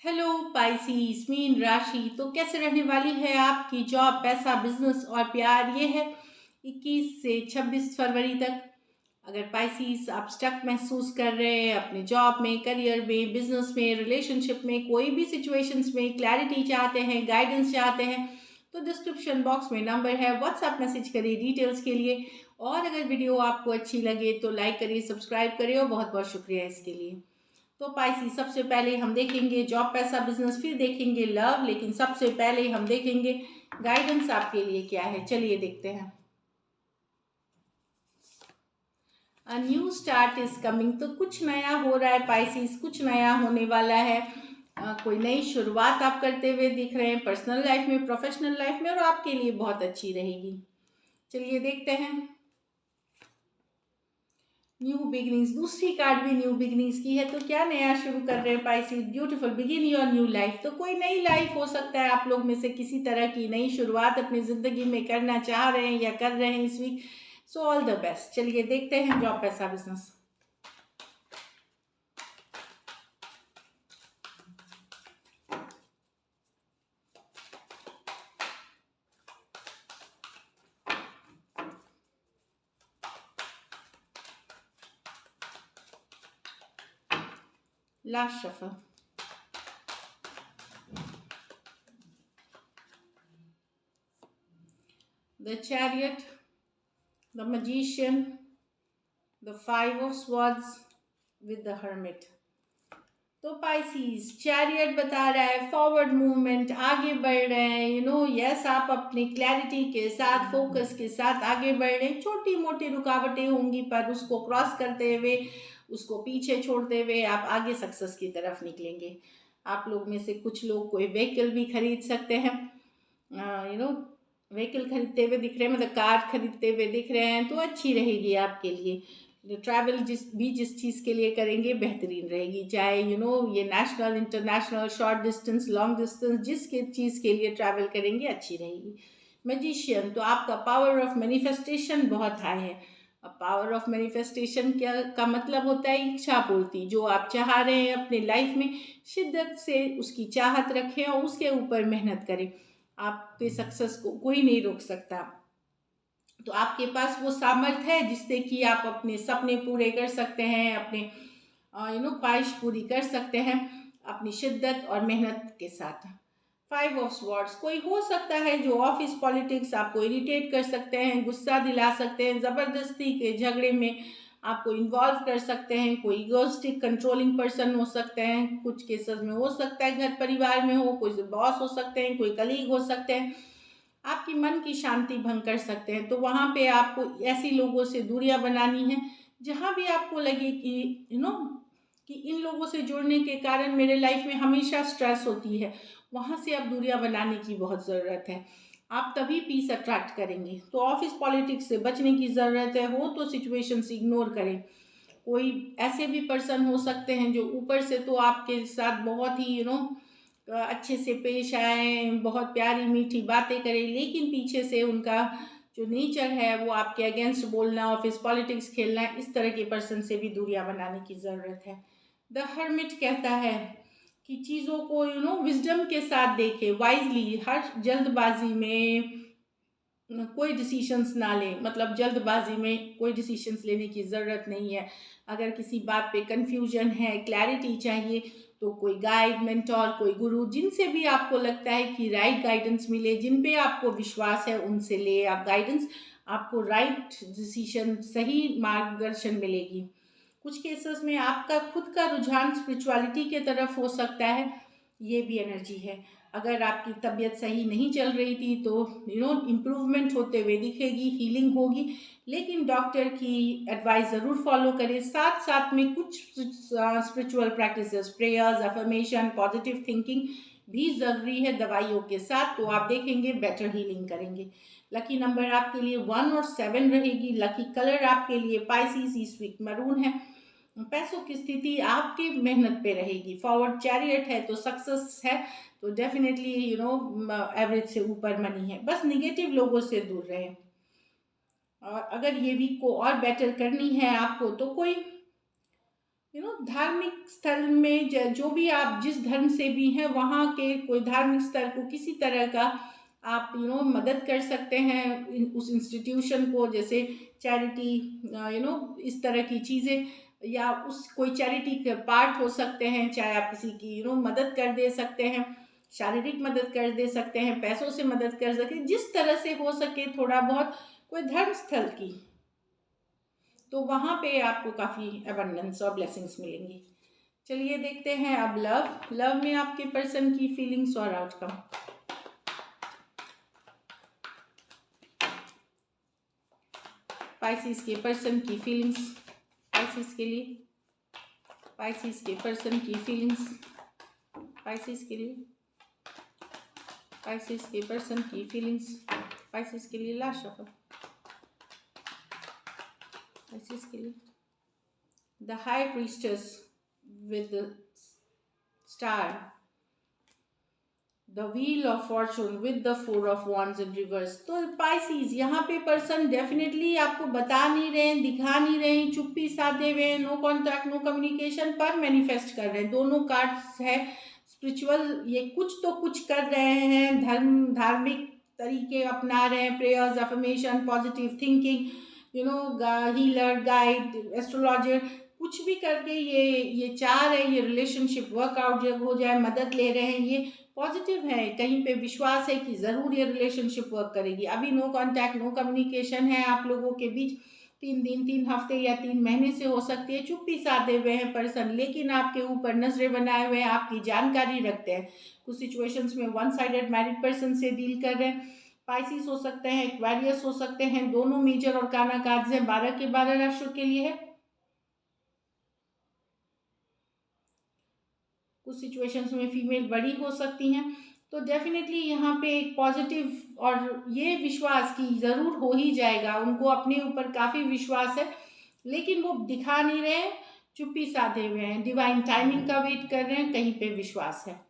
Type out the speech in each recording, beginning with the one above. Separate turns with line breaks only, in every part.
Hello पाइसीस mean राशि। तो कैसे रहने वाली है आपकी जॉब, पैसा, बिजनेस और प्यार? ये है 21 से 26 फरवरी तक। अगर पाइसीस आप स्टक महसूस कर रहे हैं अपने जॉब में, करियर में, बिजनेस में, रिलेशनशिप में, कोई भी सिचुएशंस में क्लैरिटी चाहते हैं, गाइडेंस चाहते हैं, तो डिस्क्रिप्शन बॉक्स में नंबर है, व्हाट्सएप मैसेज करिए डिटेल्स के लिए। और अगर वीडियो आपको अच्छी लगे तो लाइक करिए, सब्सक्राइब करिए और बहुत बहुत शुक्रिया इसके लिए। तो पाइसी, सबसे पहले हम देखेंगे जॉब, पैसा, बिजनेस, फिर देखेंगे लव, लेकिन सबसे पहले हम देखेंगे गाइडेंस आपके लिए क्या है। चलिए देखते हैं। A new start is coming. तो कुछ नया हो रहा है पाइसीस, कुछ नया होने वाला है। कोई नई शुरुआत आप करते हुए दिख रहे हैं, पर्सनल लाइफ में, प्रोफेशनल लाइफ में, और आपके लिए बहुत अच्छी रहेगी। चलिए देखते हैं। न्यू बिगिनिंग्स, दूसरी कार्ड भी न्यू बिगिनिंग्स की है। तो क्या नया शुरू कर रहे हैं Pisces? Beautiful, begin your new life. तो कोई नई लाइफ हो सकता है, आप लोग में से किसी तरह की नई शुरुआत अपनी जिंदगी में करना चाह रहे हैं या कर रहे हैं इस week. So all the best. चलिए देखते हैं जॉब, पैसा, business. Last shuffle. The chariot, the magician, the five of swords with the hermit. तो पाइसीज, चैरियट बता रहा है फॉरवर्ड मूवमेंट, आगे बढ़ रहे हैं। यस, आप अपनी क्लैरिटी के साथ, फोकस के साथ आगे बढ़ रहे हैं। छोटी मोटी रुकावटें होंगी पर उसको क्रॉस करते हुए, उसको पीछे छोड़ते हुए आप आगे सक्सेस की तरफ निकलेंगे। आप लोग में से कुछ लोग कोई व्हीकल भी खरीद सकते हैं। व्हीकल खरीदते हुए दिख रहे हैं, मतलब कार खरीदते हुए दिख रहे हैं, तो अच्छी रहेगी आपके लिए। जो ट्रैवल जिस चीज़ के लिए करेंगे बेहतरीन रहेगी, चाहे ये national, international, short distance, long distance, जिसके चीज़ के लिए ट्रैवल करेंगे अच्छी रहेगी। मैजिशियन, तो आपका पावर ऑफ मैनिफेस्टेशन बहुत हाई है। अब पावर ऑफ मैनिफेस्टेशन क्या का मतलब होता है? इच्छा पूर्ति। जो आप चाह रहे हैं अपने लाइफ में, शिद्दत से उसकी चाहत रखें और उसके ऊपर मेहनत करें। आपके सक्सेस को कोई नहीं रोक सकता। तो आपके पास वो सामर्थ्य है जिससे कि आप अपने सपने पूरे कर सकते हैं, अपने ख्वाहिश पूरी कर सकते हैं अपनी शिद्दत और मेहनत के साथ। फाइव ऑफ स्वॉर्ड्स, कोई हो सकता है जो ऑफिस पॉलिटिक्स आपको इरिटेट कर सकते हैं, गुस्सा दिला सकते हैं, ज़बरदस्ती के झगड़े में आपको इन्वॉल्व कर सकते हैं। कोई इगोस्टिक कंट्रोलिंग पर्सन हो सकते हैं, कुछ केसेस में हो सकता है घर परिवार में हो, कोई बॉस हो सकते हैं, कोई कलीग हो सकते हैं, आपकी मन की शांति भंग कर सकते हैं। तो वहाँ पे आपको ऐसी लोगों से दूरियां बनानी है जहाँ भी आपको लगे कि कि इन लोगों से जुड़ने के कारण मेरे लाइफ में हमेशा स्ट्रेस होती है, वहाँ से आप दूरियां बनाने की बहुत ज़रूरत है। आप तभी पीस अट्रैक्ट करेंगे। तो ऑफिस पॉलिटिक्स से बचने की ज़रूरत है। हो तो सिचुएशंस इग्नोर करें। कोई ऐसे भी पर्सन हो सकते हैं जो ऊपर से तो आपके साथ बहुत ही अच्छे से पेश आए, बहुत प्यारी मीठी बातें करें, लेकिन पीछे से उनका जो नेचर है वो आपके अगेंस्ट बोलना, ऑफिस पॉलिटिक्स खेलना, इस तरह के पर्सन से भी दूरियां बनाने की ज़रूरत है। द हर्मिट कहता है कि चीज़ों को विजडम के साथ देखें, वाइजली। हर जल्दबाजी में कोई डिसीशंस ना लें, मतलब जल्दबाजी में कोई डिसीशंस लेने की ज़रूरत नहीं है। अगर किसी बात पे कन्फ्यूजन है, क्लैरिटी चाहिए, तो कोई गाइड, मेंटोर, कोई गुरु, जिनसे भी आपको लगता है कि राइट गाइडेंस मिले, जिन पे आपको विश्वास है, उनसे ले आप गाइडेंस। आपको राइट डिसीजन, सही मार्गदर्शन मिलेगी। कुछ केसेस में आपका खुद का रुझान स्पिरिचुअलिटी के तरफ हो सकता है, ये भी एनर्जी है। अगर आपकी तबीयत सही नहीं चल रही थी तो इम्प्रूवमेंट होते हुए दिखेगी, हीलिंग होगी, लेकिन डॉक्टर की एडवाइस ज़रूर फॉलो करें। साथ साथ में कुछ spiritual practices, prayers, affirmation, positive thinking भी ज़रूरी है दवाइयों के साथ, तो आप देखेंगे बेटर हीलिंग करेंगे। लकी नंबर आपके लिए 1 और 7 रहेगी। लकी कलर आपके लिए पाइसिस इस वीक मरून है। पैसों की स्थिति आपकी मेहनत पे रहेगी। फॉरवर्ड चैरियट है तो सक्सेस है, तो डेफिनेटली एवरेज से ऊपर मनी है। बस निगेटिव लोगों से दूर रहें। और अगर ये वीक को और बेटर करनी है आपको, तो कोई धार्मिक स्थल में जो भी आप जिस धर्म से भी हैं वहाँ के कोई धार्मिक स्थल को किसी तरह का आप मदद कर सकते हैं, उस इंस्टीट्यूशन को, जैसे चैरिटी, इस तरह की चीज़ें, या उस कोई चैरिटी के पार्ट हो सकते हैं, चाहे आप किसी की मदद कर दे सकते हैं, शारीरिक मदद कर दे सकते हैं, पैसों से मदद कर सकते हैं, जिस तरह से हो सके थोड़ा बहुत कोई धर्म स्थल की, तो वहाँ पे आपको काफ़ी अबंडेंस और ब्लेसिंग्स मिलेंगी। चलिए देखते हैं अब लव में आपके पर्सन की फीलिंग्स और आउटकम। पाइसिस के पर्सन की फीलिंग्स, पाइसिस के लिए, पाइसिस के पर्सन की फीलिंग्स, पाइसिस के लिए, पाइसिस के पर्सन की फीलिंग्स, पाइसिस के लिए लास्ट शफल, पाइसिस के लिए the high priestess with the star, the wheel of Fortune with the four of wands in reverse. तो पाइसिस यहाँ पे पर्सन डेफिनेटली आपको बता नहीं रहे हैं, दिखा नहीं रहे हैं, चुप्पी साधे हुए हैं, नो कॉन्टैक्ट नो कम्युनिकेशन, पर मैनिफेस्ट कर रहे हैं। दोनों कार्ड्स है स्पिरिचुअल, ये कुछ तो कुछ कर रहे हैं, धार्मिक तरीके अपना रहे हैं, prayers, affirmation, positive thinking, healer, guide, astrologer, कुछ भी करके ये चाह रहे हैं ये रिलेशनशिप वर्कआउट जब हो जाए, मदद ले रहे हैं, ये पॉजिटिव है, कहीं पे विश्वास है कि ज़रूर ये रिलेशनशिप वर्क करेगी। अभी नो कांटेक्ट नो कम्युनिकेशन है आप लोगों के बीच, 3 दिन 3 हफ्ते या 3 महीने से हो सकती है, चुप्पी साधे हुए हैं पर्सन, लेकिन आपके ऊपर नजरें बनाए हुए हैं, आपकी जानकारी रखते हैं। कुछ सिचुएशंस में वन साइडेड मैरिड पर्सन से डील कर रहे हैं, पाइसिस हो सकते हैं, एक्वेरियस हो सकते हैं, दोनों मेजर और काना कार्ड्स हैं, 12 के 12 राशियों के लिए है। कुछ सिचुएशंस में फीमेल बड़ी हो सकती हैं, तो डेफिनेटली यहाँ पे एक पॉजिटिव और ये विश्वास की ज़रूर हो ही जाएगा, उनको अपने ऊपर काफ़ी विश्वास है, लेकिन वो दिखा नहीं रहे हैं, चुप्पी साधे हुए हैं, डिवाइन टाइमिंग का वेट कर रहे हैं, कहीं पे विश्वास है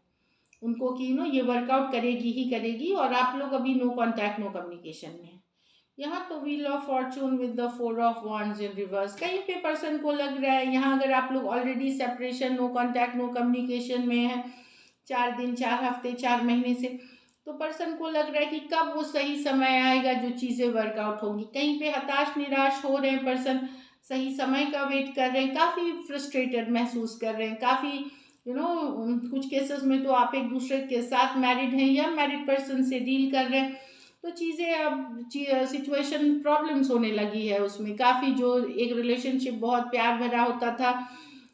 उनको कि ये वर्कआउट करेगी ही करेगी, और आप लोग अभी नो कॉन्टैक्ट नो कम्युनिकेशन में। यहाँ तो wheel of Fortune with the four of wands in reverse, कहीं पे पर्सन को लग रहा है यहाँ, अगर आप लोग already separation, no contact no communication में है 4 दिन 4 हफ्ते 4 महीने से, तो पर्सन को लग रहा है कि कब वो सही समय आएगा जो चीज़ें वर्कआउट होंगी। कहीं पे हताश निराश हो रहे हैं पर्सन, सही समय का वेट कर रहे हैं, काफ़ी फ्रस्ट्रेटेड महसूस कर रहे हैं, काफ़ी कुछ केसेस में तो आप एक दूसरे के साथ मैरिड हैं या मैरिड पर्सन से डील कर रहे हैं, तो चीज़ें अब सिचुएशन प्रॉब्लम्स होने लगी है उसमें, काफ़ी जो एक रिलेशनशिप बहुत प्यार भरा होता था,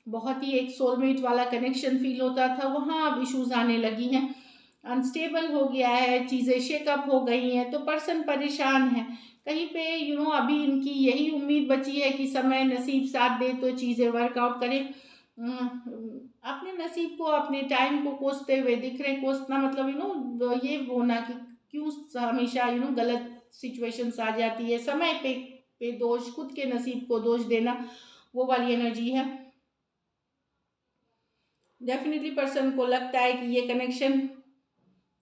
बहुत ही एक सोलमेट वाला कनेक्शन फील होता था, वहाँ अब इश्यूज आने लगी हैं, अनस्टेबल हो गया है, चीज़ें शेकअप हो गई हैं, तो पर्सन परेशान है कहीं पे। अभी इनकी यही उम्मीद बची है कि समय नसीब साथ दे तो चीज़ें वर्कआउट करें। अपने नसीब को अपने टाइम को कोसते हुए दिख रहे, कोसना मतलब ये होना कि क्यों हमेशा गलत सिचुएशंस आ जाती है, समय पे दोष, खुद के नसीब को दोष देना, वो वाली एनर्जी है। डेफिनेटली पर्सन को लगता है कि ये कनेक्शन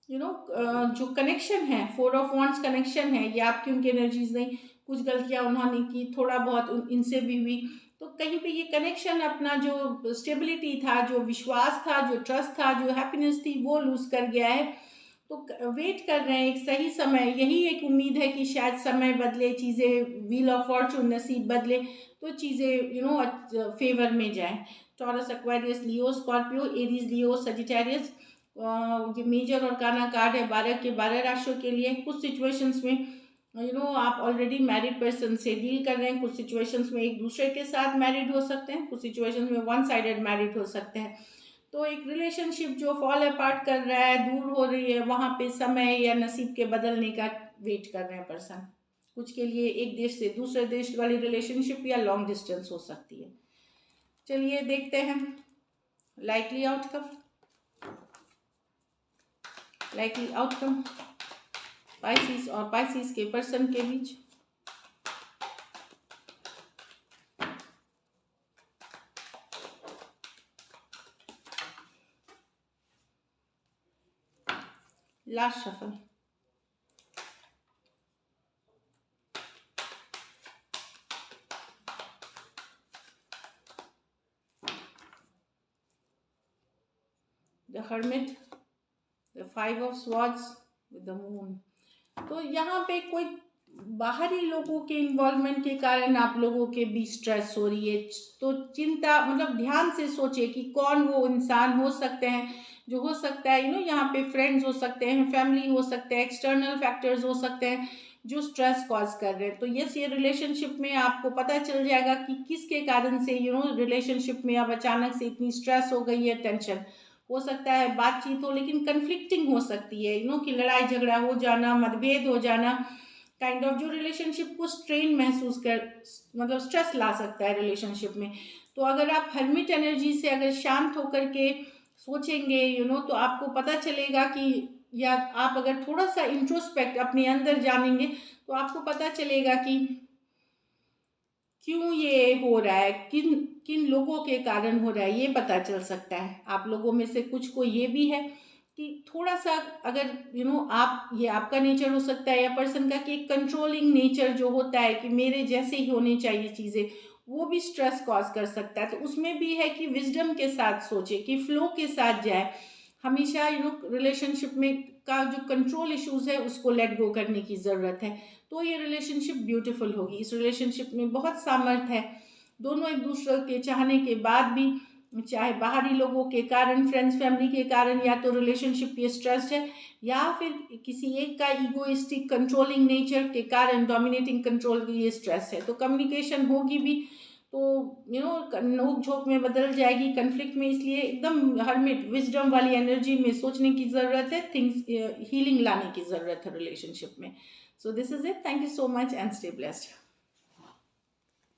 जो कनेक्शन है, फोर ऑफ वॉन्ड्स कनेक्शन है, ये आपकी उनकी एनर्जीज नहीं, कुछ गलतियां उन्होंने की, थोड़ा बहुत इनसे भी हुई, तो कहीं पे ये कनेक्शन अपना जो स्टेबिलिटी था, जो विश्वास था, जो ट्रस्ट था, जो हैप्पीनेस थी, वो लूज कर गया है। तो वेट कर रहे हैं एक सही समय, यही एक उम्मीद है कि शायद समय बदले, चीज़ें व्हील ऑफ फॉर्चून नसीब बदले, तो चीज़ें फेवर में जाए। टॉरस, एक्वेरियस, लियो, स्कॉर्पियो, एरीज, लियो, सजिटेरियस, ये मेजर और काना कार्ड है 12 के 12 राशियों के लिए। कुछ सिचुएशंस में आप ऑलरेडी मैरिड पर्सन से डील कर रहे हैं, कुछ सिचुएशंस में एक दूसरे के साथ मैरिड हो सकते हैं, कुछ सिचुएशंस में वन साइडेड मैरिड हो सकते हैं। तो एक रिलेशनशिप जो फॉल अपार्ट कर रहा है, दूर हो रही है, वहाँ पे समय या नसीब के बदलने का वेट कर रहे हैं पर्सन। कुछ के लिए एक देश से दूसरे देश वाली रिलेशनशिप या लॉन्ग डिस्टेंस हो सकती है। चलिए देखते हैं likely outcome, likely outcome Pisces और पाइसिस के पर्सन के बीच। Last shuffle, the hermit, the 5 of Swords with the moon. तो यहाँ पे कोई बाहरी लोगों के इन्वॉल्वमेंट के कारण आप लोगों के बीच स्ट्रेस हो रही है, तो चिंता मतलब ध्यान से सोचिए कि कौन वो इंसान हो सकते हैं जो हो सकता है यहाँ पे फ्रेंड्स हो सकते हैं, फैमिली हो सकते हैं, एक्सटर्नल फैक्टर्स हो सकते हैं जो स्ट्रेस कॉज कर रहे हैं। तो यस, ये रिलेशनशिप में आपको पता चल जाएगा कि किसके कारण से रिलेशनशिप में अब अचानक से इतनी स्ट्रेस हो गई है, टेंशन हो सकता है, बातचीत हो लेकिन कन्फ्लिक्टिंग हो सकती है, कि लड़ाई झगड़ा हो जाना, मतभेद हो जाना, काइंड ऑफ जो रिलेशनशिप को स्ट्रेन महसूस कर मतलब स्ट्रेस ला सकता है रिलेशनशिप में। तो अगर आप हर्मिट एनर्जी से अगर शांत होकर के सोचेंगे तो आपको पता चलेगा कि, या आप अगर थोड़ा सा इंट्रोस्पेक्ट अपने अंदर जानेंगे तो आपको पता चलेगा कि क्यों ये हो रहा है, किन किन लोगों के कारण हो रहा है, ये पता चल सकता है। आप लोगों में से कुछ को ये भी है कि थोड़ा सा अगर आप, ये आपका नेचर हो सकता है या पर्सन का, कि एक कंट्रोलिंग नेचर जो होता है कि मेरे जैसे ही होनी चाहिए चीज़ें, वो भी स्ट्रेस कॉज कर सकता है। तो उसमें भी है कि विजडम के साथ सोचे, कि फ्लो के साथ जाए हमेशा। रिलेशनशिप में का जो कंट्रोल इश्यूज है उसको लेट गो करने की ज़रूरत है, तो ये रिलेशनशिप ब्यूटीफुल होगी। इस रिलेशनशिप में बहुत सामर्थ्य है, दोनों एक दूसरे के चाहने के बाद भी, चाहे बाहरी लोगों के कारण, फ्रेंड्स फैमिली के कारण, या तो रिलेशनशिप ये स्ट्रेस्ड है, या फिर किसी एक का ईगोइस्टिक कंट्रोलिंग नेचर के कारण, डोमिनेटिंग कंट्रोल की ये स्ट्रेस है। तो कम्युनिकेशन होगी भी तो नोक झोंक में बदल जाएगी, कन्फ्लिक्ट में। इसलिए एकदम हर्मिट विजडम वाली एनर्जी में सोचने की ज़रूरत है, थिंग्स हीलिंग लाने की ज़रूरत है रिलेशनशिप में। So this is it, thank you so much and stay blessed.